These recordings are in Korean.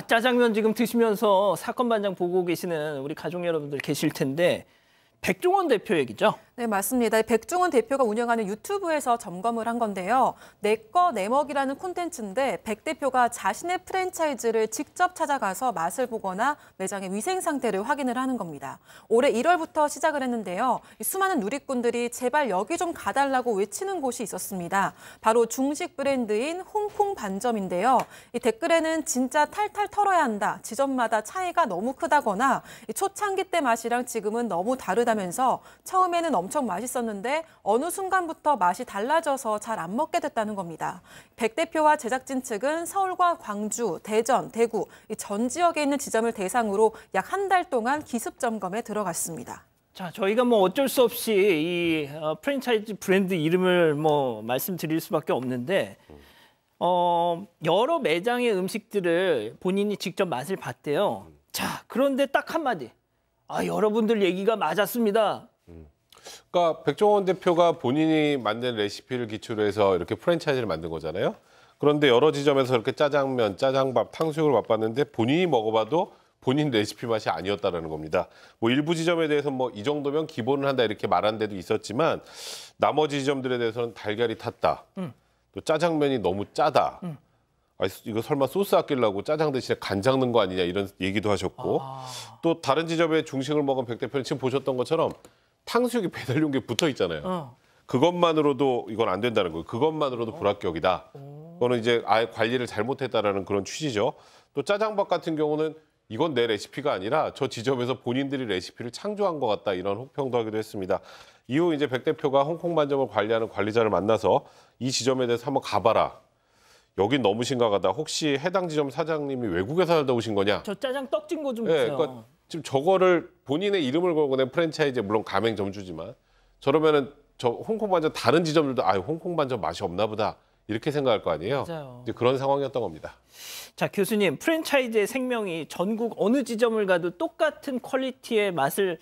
짜장면 지금 드시면서 사건 반장 보고 계시는 우리 가족 여러분들 계실 텐데 백종원 대표 얘기죠? 네, 맞습니다. 백종원 대표가 운영하는 유튜브에서 점검을 한 건데요. 내꺼 내먹이라는 콘텐츠인데 백 대표가 자신의 프랜차이즈를 직접 찾아가서 맛을 보거나 매장의 위생 상태를 확인을 하는 겁니다. 올해 1월부터 시작을 했는데요. 수많은 누리꾼들이 제발 여기 좀 가달라고 외치는 곳이 있었습니다. 바로 중식 브랜드인 홍콩 반점인데요. 이 댓글에는 진짜 탈탈 털어야 한다. 지점마다 차이가 너무 크다거나 초창기 때 맛이랑 지금은 너무 다르다면서 처음에는 엄청 맛있었는데 어느 순간부터 맛이 달라져서 잘 안 먹게 됐다는 겁니다. 백 대표와 제작진 측은 서울과 광주, 대전, 대구 전 지역에 있는 지점을 대상으로 약 한 달 동안 기습 점검에 들어갔습니다. 자, 저희가 뭐 어쩔 수 없이 이 프랜차이즈 브랜드 이름을 뭐 말씀드릴 수밖에 없는데 여러 매장의 음식들을 본인이 직접 맛을 봤대요. 자, 그런데 딱 한마디. 여러분들 얘기가 맞았습니다. 그러니까 백종원 대표가 본인이 만든 레시피를 기초로 해서 이렇게 프랜차이즈를 만든 거잖아요. 그런데 여러 지점에서 이렇게 짜장면, 짜장밥, 탕수육을 맛봤는데 본인이 먹어봐도 본인 레시피 맛이 아니었다라는 겁니다. 뭐 일부 지점에 대해서 뭐 이 정도면 기본을 한다 이렇게 말한 데도 있었지만 나머지 지점들에 대해서는 달걀이 탔다. 또 짜장면이 너무 짜다. 이거 설마 소스 아끼려고 짜장 대신에 간장 넣은 거 아니냐 이런 얘기도 하셨고 또 다른 지점에 중식을 먹은 백 대표는 지금 보셨던 것처럼 탕수육이 배달용기에 붙어 있잖아요. 그것만으로도 이건 안 된다는 거예요. 그것만으로도 불합격이다. 그거는 이제 아예 관리를 잘못했다라는 그런 취지죠. 또 짜장밥 같은 경우는 이건 내 레시피가 아니라 저 지점에서 본인들이 레시피를 창조한 것 같다 이런 혹평도 하기도 했습니다. 이후 이제 백 대표가 홍콩 반점을 관리하는 관리자를 만나서 이 지점에 대해서 한번 가봐라. 여긴 너무 심각하다. 혹시 해당 지점 사장님이 외국에서 살다 오신 거냐? 저 짜장 떡진 거 좀 보세요. 그러니까 지금 저거를 본인의 이름을 걸고 낸 프랜차이즈 물론 가맹 점주지만 저러면은 저 홍콩 반점 다른 지점들도 홍콩 반점 맛이 없나 보다 이렇게 생각할 거 아니에요. 맞아요. 이제 그런 상황이었던 겁니다. 자, 교수님, 프랜차이즈의 생명이 전국 어느 지점을 가도 똑같은 퀄리티의 맛을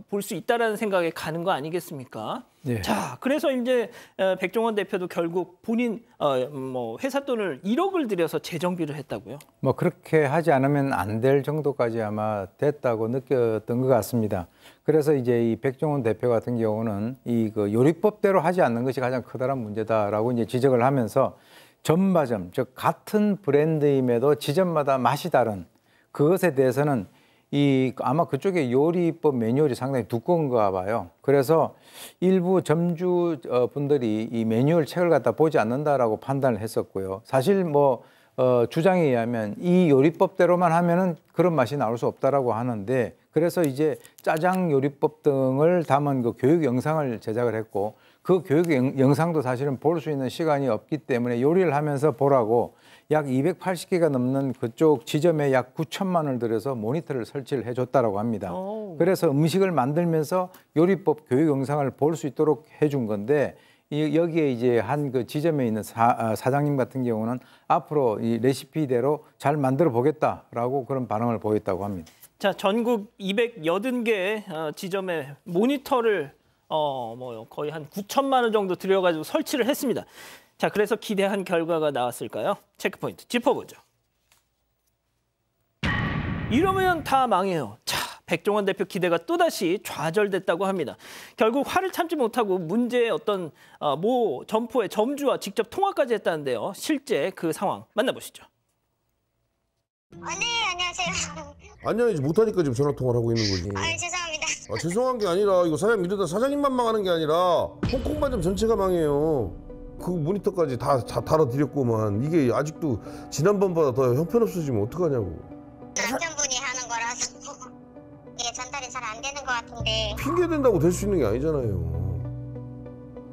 볼 수 있다라는 생각에 가는 거 아니겠습니까? 네. 자, 그래서 이제 백종원 대표도 결국 본인 뭐 회사 돈을 1억을 들여서 재정비를 했다고요? 뭐 그렇게 하지 않으면 안 될 정도까지 아마 됐다고 느꼈던 것 같습니다. 그래서 이제 이 백종원 대표 같은 경우는 그 요리법대로 하지 않는 것이 가장 커다란 문제다라고 이제 지적을 하면서 점마점, 즉 같은 브랜드임에도 지점마다 맛이 다른 그것에 대해서는 아마 그쪽에 요리법 매뉴얼이 상당히 두꺼운가 봐요. 그래서 일부 점주 분들이 이 매뉴얼 책을 갖다 보지 않는다라고 판단을 했었고요. 사실 뭐 주장에 의하면 이 요리법대로만 하면은 그런 맛이 나올 수 없다라고 하는데 그래서 이제 짜장 요리법 등을 담은 그 교육 영상을 제작을 했고 그 교육 영상도 사실은 볼 수 있는 시간이 없기 때문에 요리를 하면서 보라고 약 280개가 넘는 그쪽 지점에 약 9천만 원을 들여서 모니터를 설치를 해줬다라고 합니다. 그래서 음식을 만들면서 요리법 교육 영상을 볼 수 있도록 해준 건데 여기에 이제 한 그 지점에 있는 사장님 같은 경우는 앞으로 이 레시피대로 잘 만들어 보겠다라고 그런 반응을 보였다고 합니다. 자, 전국 280개 지점에 모니터를 뭐 거의 한 9천만 원 정도 들여가지고 설치를 했습니다. 자, 그래서 기대한 결과가 나왔을까요? 체크포인트 짚어보죠. 이러면 다 망해요. 자, 백종원 대표 기대가 또다시 좌절됐다고 합니다. 결국 화를 참지 못하고 문제의 어떤 모 점포의 점주와 직접 통화까지 했다는데요. 실제 그 상황 만나보시죠. 네, 안녕하세요. 아니 못하니까 지금 전화통화를 하고 있는 거지. 죄송합니다. 죄송한 게 아니라 이거 사장님 이러다 사장님만 망하는 게 아니라 홍콩 반점 전체가 망해요. 그 모니터까지 다 달아드렸구만. 이게 아직도 지난번보다 더 형편없어지면 어떡하냐고. 남편분이 하는 거라서 이게 전달이 잘 안 되는 것 같은데. 핑계 댄다고 될 수 있는 게 아니잖아요.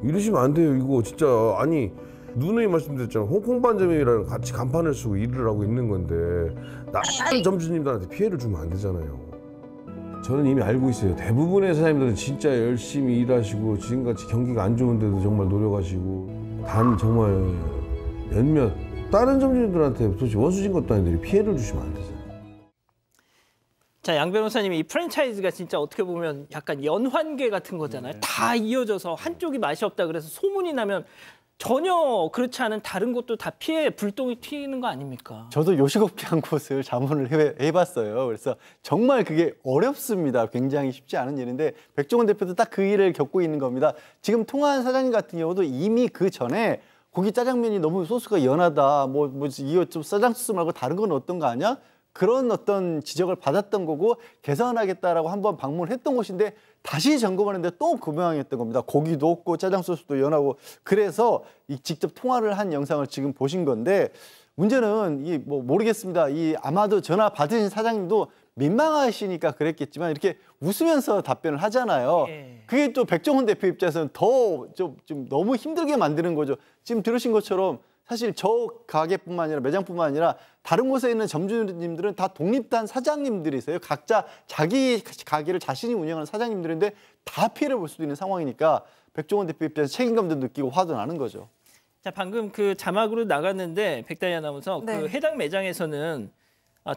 이러시면 안 돼요. 이거 진짜 아니 누누이 말씀드렸잖아. 홍콩 반점이랑 같이 간판을 쓰고 일을 하고 있는 건데 다른 점주님들한테 피해를 주면 안 되잖아요. 저는 이미 알고 있어요. 대부분의 사장님들은 진짜 열심히 일하시고 지금같이 경기가 안 좋은데도 정말 노력하시고 단 정말 몇몇 다른 점주님들한테 도대체 원수진 것도 아닌데 피해를 주시면 안 되잖아요. 자, 양 변호사님이 이 프랜차이즈가 진짜 어떻게 보면 약간 연환계 같은 거잖아요. 다 이어져서 한쪽이 맛이 없다 그래서 소문이 나면 전혀 그렇지 않은 다른 곳도 다 피해 불똥이 튀는 거 아닙니까? 저도 요식업계 한 곳을 자문을 해봤어요. 그래서 정말 그게 어렵습니다. 굉장히 쉽지 않은 일인데 백종원 대표도 딱 그 일을 겪고 있는 겁니다. 지금 통화한 사장님 같은 경우도 이미 그 전에 고기 짜장면이 너무 소스가 연하다. 뭐 이거 좀 짜장 소스 말고 다른 건 어떤 거 아니야? 그런 어떤 지적을 받았던 거고 개선하겠다라고 한번 방문을 했던 곳인데 다시 점검하는데 또 그 모양이었던 겁니다. 고기도 없고 짜장 소스도 연하고 그래서 이 직접 통화를 한 영상을 지금 보신 건데 문제는 이 뭐 모르겠습니다. 이 아마도 전화 받으신 사장님도 민망하시니까 그랬겠지만 이렇게 웃으면서 답변을 하잖아요. 그게 또 백종원 대표 입장에서는 더 좀 너무 힘들게 만드는 거죠. 지금 들으신 것처럼 사실 저 가게뿐만 아니라 매장뿐만 아니라 다른 곳에 있는 점주님들은 다 독립단 사장님들이세요. 각자 자기 가게를 자신이 운영하는 사장님들인데 다 피해를 볼 수도 있는 상황이니까 백종원 대표 입장에서 책임감도 느끼고 화도 나는 거죠. 자, 방금 그 자막으로 나갔는데 백다희 아나운서 네. 그 해당 매장에서는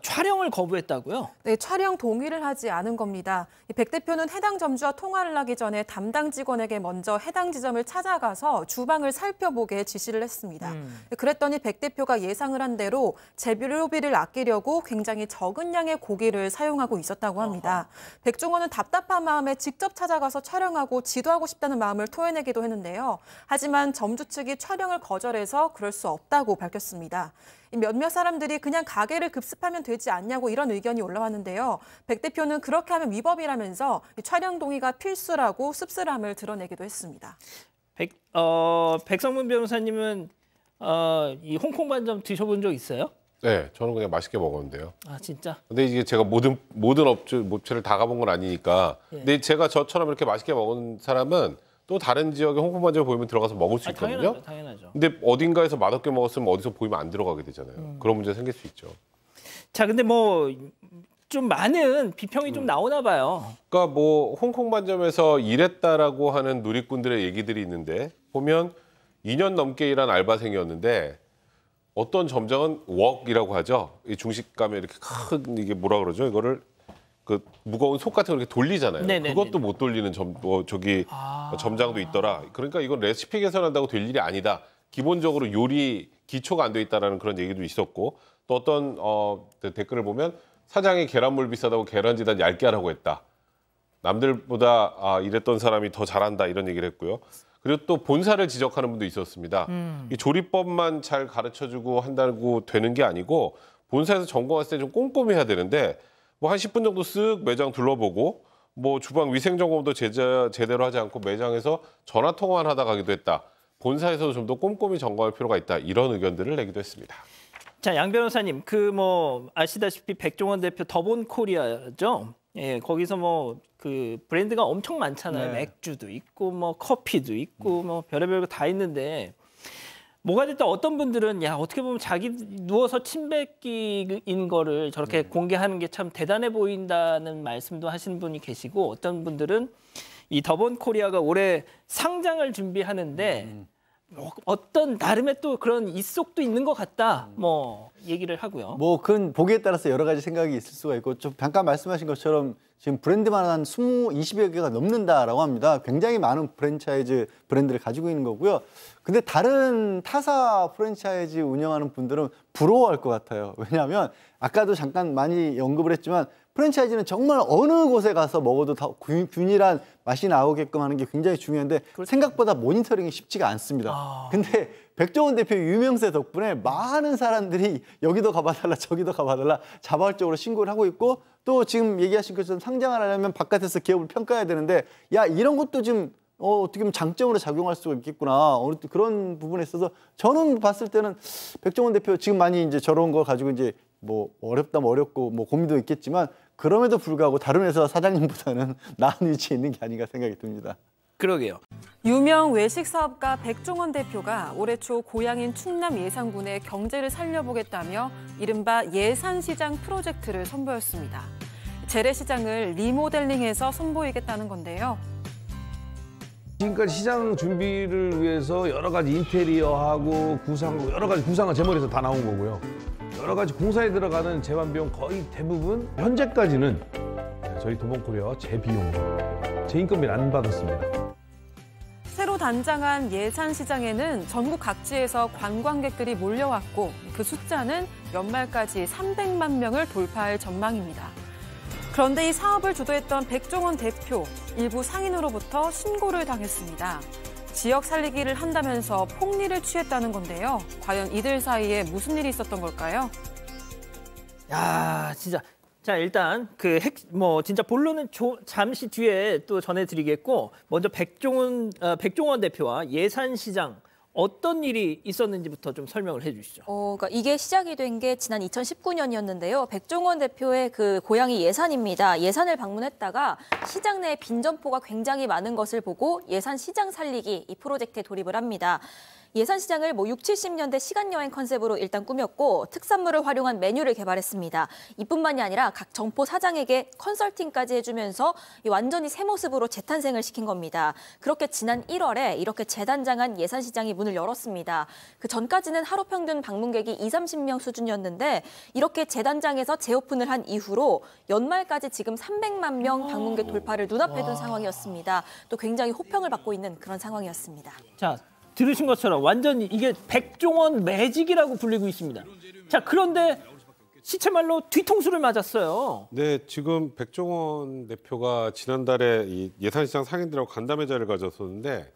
촬영을 거부했다고요? 네, 촬영 동의를 하지 않은 겁니다. 백 대표는 해당 점주와 통화를 하기 전에 담당 직원에게 먼저 해당 지점을 찾아가서 주방을 살펴보게 지시를 했습니다. 그랬더니 백 대표가 예상을 한 대로 재료비를 아끼려고 굉장히 적은 양의 고기를 사용하고 있었다고 합니다. 백종원은 답답한 마음에 직접 찾아가서 촬영하고 지도하고 싶다는 마음을 토해내기도 했는데요. 하지만 점주 측이 촬영을 거절해서 그럴 수 없다고 밝혔습니다. 몇몇 사람들이 그냥 가게를 급습하면 되지 않냐고 이런 의견이 올라왔는데요. 백 대표는 그렇게 하면 위법이라면서 촬영 동의가 필수라고 씁쓸함을 드러내기도 했습니다. 백성문 변호사님은 이 홍콩 반점 드셔본 적 있어요? 네, 저는 그냥 맛있게 먹었는데요. 아, 진짜? 근데 이게 제가 모든 업체를 다 가본 건 아니니까. 근데 제가 저처럼 이렇게 맛있게 먹은 사람은 또 다른 지역에 홍콩 반점을 보이면 들어가서 먹을 수 있거든요. 당연하죠. 근데 어딘가에서 맛없게 먹었으면 어디서 보이면 안 들어가게 되잖아요. 그런 문제 생길 수 있죠. 자, 근데 뭐 좀 많은 비평이 좀 나오나 봐요. 그러니까 뭐 홍콩 반점에서 일했다라고 하는 누리꾼들의 얘기들이 있는데 보면 2년 넘게 일한 알바생이었는데 어떤 점장은 웍이라고 하죠. 이 중식 가면 이렇게 큰 이게 뭐라 그러죠? 이거를 그 무거운 속 같은 거 이렇게 돌리잖아요. 네네네. 그것도 못 돌리는 점장도 있더라. 그러니까 이건 레시피 개선한다고 될 일이 아니다. 기본적으로 요리 기초가 안 돼 있다라는 그런 얘기도 있었고 또 어떤 댓글을 보면 사장이 계란물 비싸다고 계란지단 얇게 하라고 했다. 남들보다 일했던 사람이 더 잘한다 이런 얘기를 했고요. 그리고 또 본사를 지적하는 분도 있었습니다. 이 조리법만 잘 가르쳐주고 한다고 되는 게 아니고 본사에서 점검했을 때 좀 꼼꼼히 해야 되는데 뭐 한 10분 정도 쓱 매장 둘러보고 뭐 주방 위생 점검도 제대로 하지 않고 매장에서 전화 통화만 하다 가기도 했다. 본사에서도 좀 더 꼼꼼히 점검할 필요가 있다. 이런 의견들을 내기도 했습니다. 자, 양 변호사님, 그 뭐 아시다시피 백종원 대표 더본 코리아죠. 예, 거기서 뭐 그 브랜드가 엄청 많잖아요. 네. 맥주도 있고 뭐 커피도 있고 뭐 별의별 거 다 있는데 뭐가 됐든 어떤 분들은 야, 어떻게 보면 자기 누워서 침 뱉기인 거를 저렇게 공개하는 게 참 대단해 보인다는 말씀도 하시는 분이 계시고 어떤 분들은 이 더본 코리아가 올해 상장을 준비하는데 어떤 나름의 또 그런 입속도 있는 것 같다. 뭐 얘기를 하고요. 뭐 그건 보기에 따라서 여러 가지 생각이 있을 수가 있고 좀 잠깐 말씀하신 것처럼 지금 브랜드만 한 20여 개가 넘는다라고 합니다. 굉장히 많은 프랜차이즈 브랜드를 가지고 있는 거고요. 근데 다른 타사 프랜차이즈 운영하는 분들은 부러워할 것 같아요. 왜냐하면 아까도 잠깐 많이 언급을 했지만 프랜차이즈는 정말 어느 곳에 가서 먹어도 다 균일한 맛이 나오게끔 하는 게 굉장히 중요한데 생각보다 모니터링이 쉽지가 않습니다. 근데 백종원 대표 유명세 덕분에 많은 사람들이 여기도 가봐달라 저기도 가봐달라 자발적으로 신고를 하고 있고 또 지금 얘기하신 것처럼 상장을 하려면 바깥에서 기업을 평가해야 되는데 야 이런 것도 좀 어떻게 보면 장점으로 작용할 수가 있겠구나. 그런 부분에 있어서 저는 봤을 때는 백종원 대표 지금 많이 이제 저런 거 가지고 이제 뭐 어렵다면 어렵고 뭐 고민도 있겠지만 그럼에도 불구하고 다른 회사 사장님보다는 나은 위치에 있는 게 아닌가 생각이 듭니다. 그러게요. 유명 외식 사업가 백종원 대표가 올해 초 고향인 충남 예산군의 경제를 살려보겠다며 이른바 예산시장 프로젝트를 선보였습니다. 재래시장을 리모델링해서 선보이겠다는 건데요. 지금까지 시장 준비를 위해서 여러 가지 인테리어하고 구상, 여러 가지 구상은 제 머리에서 다 나온 거고요. 여러 가지 공사에 들어가는 재반 비용 거의 대부분 현재까지는 저희 더본 코리아와 제 비용, 제 인건비를 안 받았습니다. 새로 새로 단장한 예산시장에는 전국 각지에서 관광객들이 몰려왔고 그 숫자는 연말까지 300만 명을 돌파할 전망입니다. 그런데 이 사업을 주도했던 백종원 대표, 일부 상인으로부터 신고를 당했습니다. 지역 살리기를 한다면서 폭리를 취했다는 건데요. 과연 이들 사이에 무슨 일이 있었던 걸까요? 야, 진짜. 자, 일단 진짜 본론은 잠시 뒤에 또 전해드리겠고, 먼저 백종원 대표와 예산시장 어떤 일이 있었는지부터 좀 설명을 해주시죠. 그러니까 이게 시작이 된 게 지난 2019년이었는데요. 백종원 대표의 그 고향이 예산입니다. 예산을 방문했다가 시장 내 빈 점포가 굉장히 많은 것을 보고 예산 시장 살리기 이 프로젝트에 돌입을 합니다. 예산시장을 60, 70년대 시간여행 컨셉으로 일단 꾸몄고 특산물을 활용한 메뉴를 개발했습니다. 이뿐만이 아니라 각 점포 사장에게 컨설팅까지 해주면서 완전히 새 모습으로 재탄생을 시킨 겁니다. 그렇게 지난 1월에 이렇게 재단장한 예산시장이 문을 열었습니다. 그 전까지는 하루 평균 방문객이 20, 30명 수준이었는데 이렇게 재단장에서 재오픈을 한 이후로 연말까지 지금 300만 명 방문객 돌파를 눈앞에 둔 상황이었습니다. 또 굉장히 호평을 받고 있는 그런 상황이었습니다. 자, 들으신 것처럼 완전히 이게 백종원 매직이라고 불리고 있습니다. 자, 그런데 시체말로 뒤통수를 맞았어요. 네, 지금 백종원 대표가 지난달에 이 예산시장 상인들하고 간담회 자리를 가졌었는데,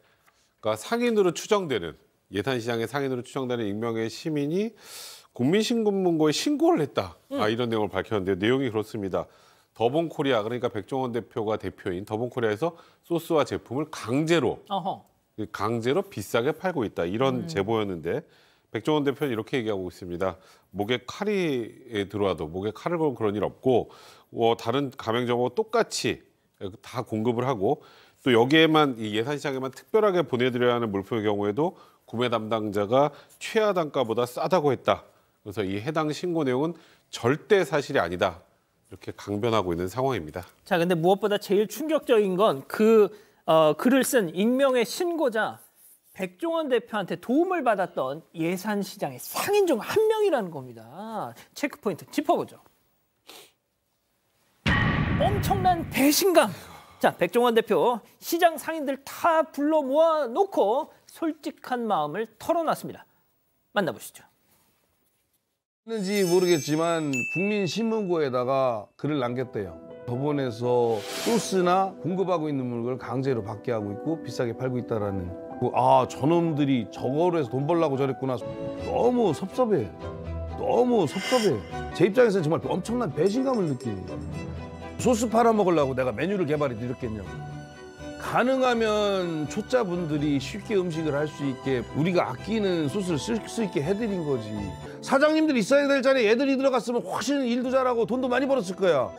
그러니까 상인으로 추정되는 예산시장의 상인으로 추정되는 익명의 시민이 국민신고문고에 신고를 했다. 이런 내용을 밝혔는데 내용이 그렇습니다. 더본코리아, 그러니까 백종원 대표가 대표인 더본코리아에서 소스와 제품을 강제로 비싸게 팔고 있다. 이런 제보였는데 백종원 대표는 이렇게 얘기하고 있습니다. 목에 칼이 들어와도 목에 칼을 걸고 그런 일 없고 다른 가맹점하고 똑같이 다 공급을 하고 또 여기에만 이 예산시장에만 특별하게 보내드려야 하는 물품의 경우에도 구매 담당자가 최하 단가보다 싸다고 했다. 그래서 이 해당 신고 내용은 절대 사실이 아니다. 이렇게 강변하고 있는 상황입니다. 자, 근데 무엇보다 제일 충격적인 건 글을 쓴 익명의 신고자 백종원 대표한테 도움을 받았던 예산시장의 상인 중 한 명이라는 겁니다. 체크포인트 짚어보죠. 엄청난 배신감. 자, 백종원 대표 시장 상인들 다 불러 모아놓고 솔직한 마음을 털어놨습니다. 만나보시죠. 는지 모르겠지만 국민신문고에다가 글을 남겼대요. 법원에서 소스나 공급하고 있는 물건을 강제로 받게 하고 있고 비싸게 팔고 있다라는. 저놈들이 저거로 해서 돈 벌려고 저랬구나. 너무 섭섭해. 제 입장에서는 정말 엄청난 배신감을 느끼는 거예요. 소스 팔아먹으려고 내가 메뉴를 개발해도 이렇겠냐고. 가능하면 초짜분들이 쉽게 음식을 할 수 있게 우리가 아끼는 소스를 쓸 수 있게 해드린 거지. 사장님들이 있어야 될 자리에 애들이 들어갔으면 훨씬 일도 잘하고 돈도 많이 벌었을 거야.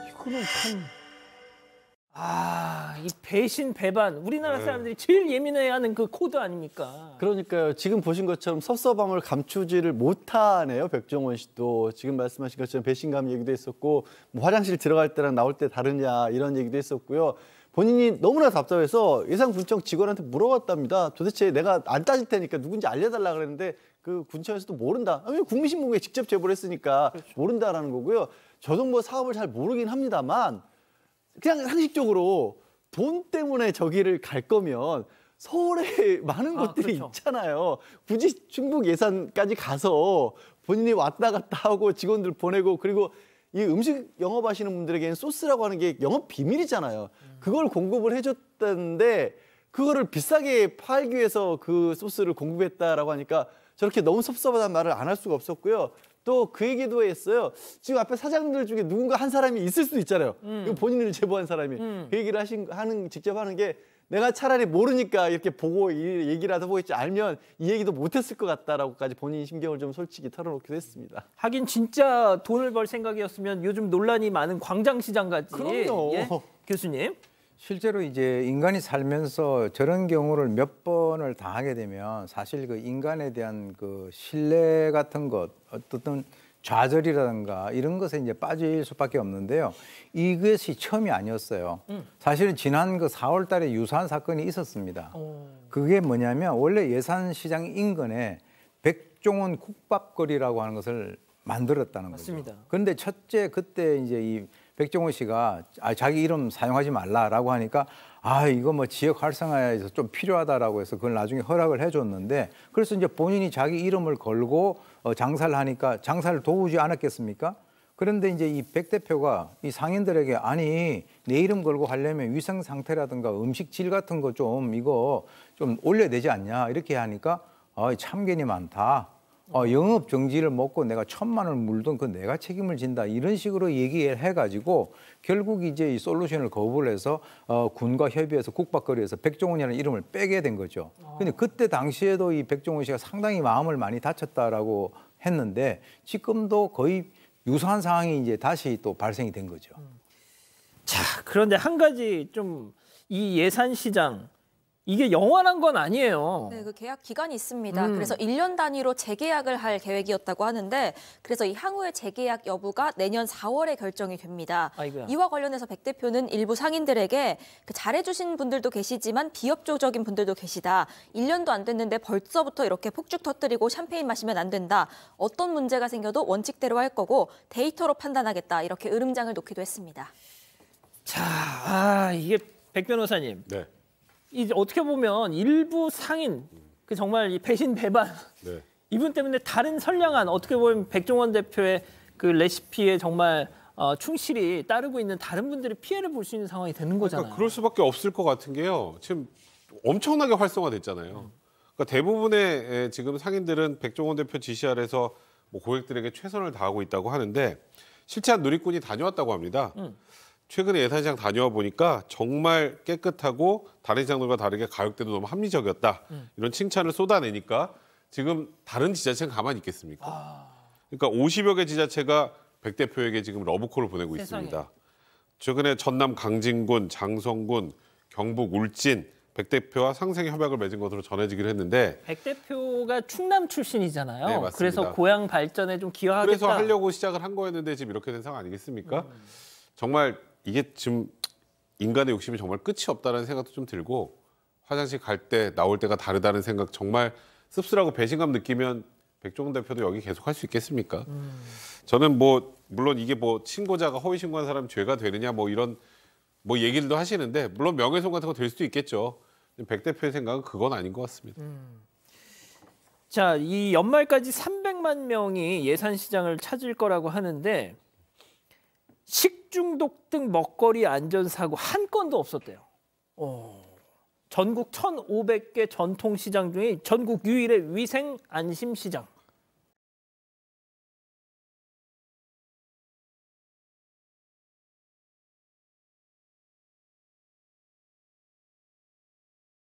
이거는 참... 이 배신, 배반. 우리나라 사람들이 제일 예민해하는 그 코드 아닙니까? 그러니까요. 지금 보신 것처럼 섭섭함을 감추지를 못하네요. 백종원 씨도. 지금 말씀하신 것처럼 배신감 얘기도 했었고 화장실 들어갈 때랑 나올 때 다르냐 이런 얘기도 했었고요. 본인이 너무나 답답해서 예산군청 직원한테 물어봤답니다. 도대체 내가 안 따질 테니까 누군지 알려달라 그랬는데 그 군청에서도 모른다. 국민신문고에 직접 제보를 했으니까 모른다라는 거고요. 저도 뭐 사업을 잘 모르긴 합니다만 그냥 상식적으로 돈 때문에 저기를 갈 거면 서울에 많은 곳들이 있잖아요. 굳이 충북 예산까지 가서 본인이 왔다 갔다 하고 직원들 보내고 그리고 이 음식 영업하시는 분들에게는 소스라고 하는 게 영업 비밀이잖아요. 그걸 공급을 해줬다는데 그거를 비싸게 팔기 위해서 그 소스를 공급했다라고 하니까 저렇게 너무 섭섭하다는 말을 안 할 수가 없었고요. 또 그 얘기도 했어요. 지금 앞에 사장님들 중에 누군가 한 사람이 있을 수도 있잖아요. 본인을 제보한 사람이. 그 얘기를 직접 하는 게 내가 차라리 모르니까 이렇게 보고 얘기를 하다 보겠지 알면 이 얘기도 못했을 것 같다라고까지 본인 심경을 좀 솔직히 털어놓기도 했습니다. 하긴 진짜 돈을 벌 생각이었으면 요즘 논란이 많은 광장시장까지. 그럼요. 예? 교수님. 실제로 이제 인간이 살면서 저런 경우를 몇 번을 당하게 되면 사실 그 인간에 대한 그 신뢰 같은 것, 어떤 좌절이라든가 이런 것에 이제 빠질 수밖에 없는데요. 이것이 처음이 아니었어요. 사실은 지난 그 4월 달에 유사한 사건이 있었습니다. 그게 뭐냐면 원래 예산시장 인근에 백종원 국밥거리라고 하는 것을 만들었다는 거죠. 맞습니다. 그런데 첫째 그때 이제 이 백종원 씨가 자기 이름 사용하지 말라라고 하니까 이거 뭐 지역 활성화에서 좀 필요하다라고 해서 그걸 나중에 허락을 해줬는데 그래서 이제 본인이 자기 이름을 걸고 장사를 하니까 장사를 도우지 않았겠습니까? 그런데 이제 이 백 대표가 이 상인들에게 아니 내 이름 걸고 하려면 위생 상태라든가 음식 질 같은 거 좀 이거 좀 올려야 되지 않냐 이렇게 하니까 참견이 많다. 영업 정지를 먹고 내가 1,000만 원을 물던 그 내가 책임을 진다 이런 식으로 얘기를 해가지고 결국 이제 이 솔루션을 거부를 해서 군과 협의해서 국밥거리에서 백종원이라는 이름을 빼게 된 거죠. 근데 그때 당시에도 이 백종원 씨가 상당히 마음을 많이 다쳤다라고 했는데 지금도 거의 유사한 상황이 이제 다시 또 발생이 된 거죠. 자, 그런데 한 가지 좀 이 예산시장 이게 영원한 건 아니에요. 네, 그 계약 기간이 있습니다. 그래서 1년 단위로 재계약을 할 계획이었다고 하는데 그래서 이 향후의 재계약 여부가 내년 4월에 결정이 됩니다. 아이고야. 이와 관련해서 백 대표는 일부 상인들에게 잘해주신 분들도 계시지만 비협조적인 분들도 계시다. 1년도 안 됐는데 벌써부터 이렇게 폭죽 터뜨리고 샴페인 마시면 안 된다. 어떤 문제가 생겨도 원칙대로 할 거고 데이터로 판단하겠다. 이렇게 으름장을 놓기도 했습니다. 자, 이게 백 변호사님. 네. 이제 어떻게 보면 일부 상인 그 정말 이 배신 배반 네. 이분 때문에 다른 선량한 어떻게 보면 백종원 대표의 그 레시피에 정말 충실히 따르고 있는 다른 분들이 피해를 볼 수 있는 상황이 되는 거잖아요. 그러니까 그럴 수밖에 없을 것 같은 게요. 지금 엄청나게 활성화됐잖아요. 그러니까 대부분의 지금 상인들은 백종원 대표 지시 아래서 뭐 고객들에게 최선을 다하고 있다고 하는데 실제 한 누리꾼이 다녀왔다고 합니다. 최근에 예산시장 다녀와 보니까 정말 깨끗하고 다른 시장들과 다르게 가격대도 너무 합리적이었다. 이런 칭찬을 쏟아내니까 지금 다른 지자체는 가만히 있겠습니까? 그러니까 50여 개 지자체가 백 대표에게 지금 러브콜을 보내고 세상에. 있습니다. 최근에 전남 강진군, 장성군, 경북 울진 백 대표와 상생 협약을 맺은 것으로 전해지기로 했는데 백 대표가 충남 출신이잖아요. 네, 맞습니다. 그래서 고향 발전에 좀 기여하겠다. 그래서 하려고 시작을 한 거였는데 지금 이렇게 된 상황 아니겠습니까? 정말 이게 지금 인간의 욕심이 정말 끝이 없다는 생각도 좀 들고 화장실 갈 때 나올 때가 다르다는 생각 정말 씁쓸하고 배신감 느끼면 백종원 대표도 여기 계속 할 수 있겠습니까? 저는 뭐 물론 이게 뭐 신고자가 허위 신고한 사람 죄가 되느냐 뭐 이런 뭐 얘기들도 하시는데 물론 명예훼손 같은 거 될 수도 있겠죠. 백 대표의 생각은 그건 아닌 것 같습니다. 자, 이 연말까지 300만 명이 예산시장을 찾을 거라고 하는데 식중독 등 먹거리 안전사고 한 건도 없었대요. 전국 1,500개 전통시장 중에 전국 유일의 위생 안심시장.